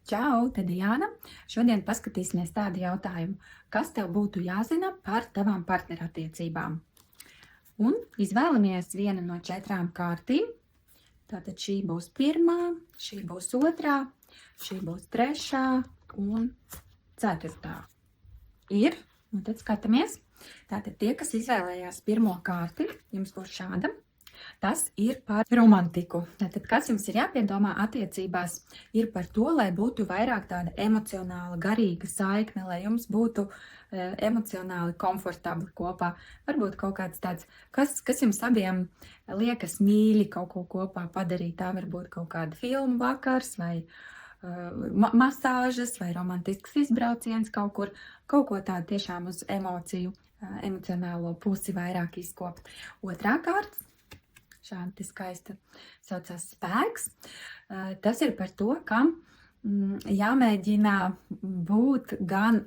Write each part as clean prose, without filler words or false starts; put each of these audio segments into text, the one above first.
Čau, te Diana. Šodien paskatīsimies tādu jautājumu, kas tev būtu jāzina par tavām partnerattiecībām. Un izvēlamies vienu no 4 kārtīm. Tātad šī būs 1, šī būs 2, šī būs 3 un 4. Ir, un tad skatāmies. Tātad tie, kas izvēlējās 1. kārti, jums būs šāda. Tas ir par romantiku. Tātad, kas jums ir jāpiedomā attiecībās, ir par to, lai būtu vairāk tāda emocionāla, garīga saikne, lai jums būtu emocionāli komfortabli kopā. Varbūt kaut kāds tāds, kas jums abiem liekas mīļi kaut ko kopā padarīt. Tā var būt kaut kāda filmu vakars vai masāžas vai romantisks izbrauciens kaut kur, kaut ko tādu tiešām uz emociju, emocionālo pusi vairāk izkopt. 2. kārta. Šādi skaista saucās spēks. Tas ir par to, ka jāmēģina būt gan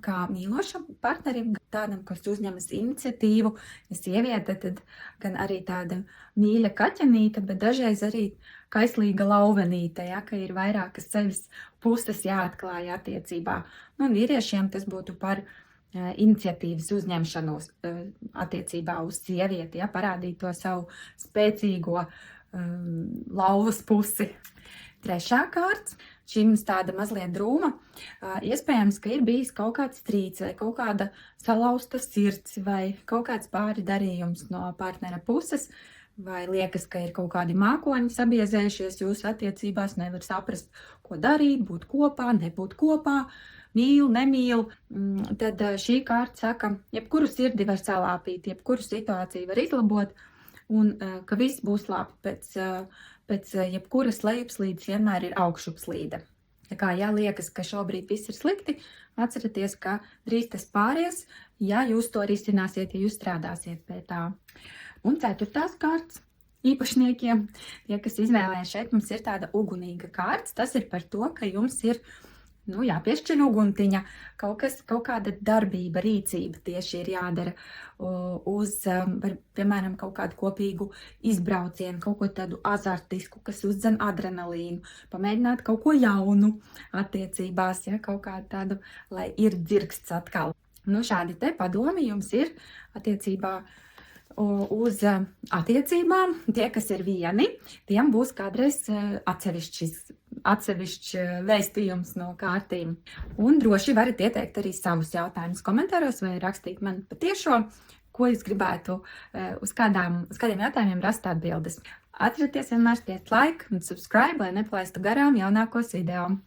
kā mīlošam partnerim, tādam, kas uzņemas iniciatīvu, ja sieviete, tad gan arī tāda mīļa kaķenīte, bet dažreiz arī kaislīga lauvenīte, ja, ka ir vairākas sevis puses jāatklāja attiecībā. Un vīriešiem tas būtu par iniciatīvas uzņemšanos attiecībā uz sievieti, ja, parādīt to savu spēcīgo lauvas pusi. 3. kārts, šim tāda mazliet drūma, iespējams, ka ir bijis kaut kāds strīds vai kaut kāda salauzta sirds vai kaut kāds pāri darījums no partnera puses, vai liekas, ka ir kaut kādi mākoņi sabiezējušies jūsu attiecībās, nevar saprast, ko darīt, būt kopā, nebūt kopā, mīl, nemīl, tad šī kārta saka, jebkuru sirdi var salāpīt, jebkuru situāciju var izlabot, un ka viss būs labi. Pēc jebkuras lejupslīdes vienmēr ir augšupslīde. Ja kā liekas, ka šobrīd viss ir slikti, atcerieties, ka drīz tas pāries, ja jūs to risināsiet, ja jūs strādāsiet pie tā. Un 4. kārts. Īpašniekiem, tie, kas izvēlēja šeit, mums ir tāda ugunīga kārts. Tas ir par to, ka jums ir jāpiešķir uguntiņa, kaut kāda darbība, rīcība tieši ir jādara uz, piemēram, kaut kādu kopīgu izbraucienu, kaut ko tādu azartisku, kas uzdzen adrenalīnu, pamēģināt kaut ko jaunu attiecībās, ja, kaut kādu tādu, lai ir dzirksts atkal. Šādi te padomi jums ir attiecībā uz attiecībām. Tie, kas ir vieni, tiem būs kādreiz atsevišķs vēstījums no kārtīm. Un droši varat ieteikt arī savus jautājumus komentāros vai rakstīt man pa tiešo, ko jūs gribētu uz kādiem jautājumiem rast atbildes. Atcerieties vienmēr spiest like un subscribe, lai nepalaistu garām jaunākos video.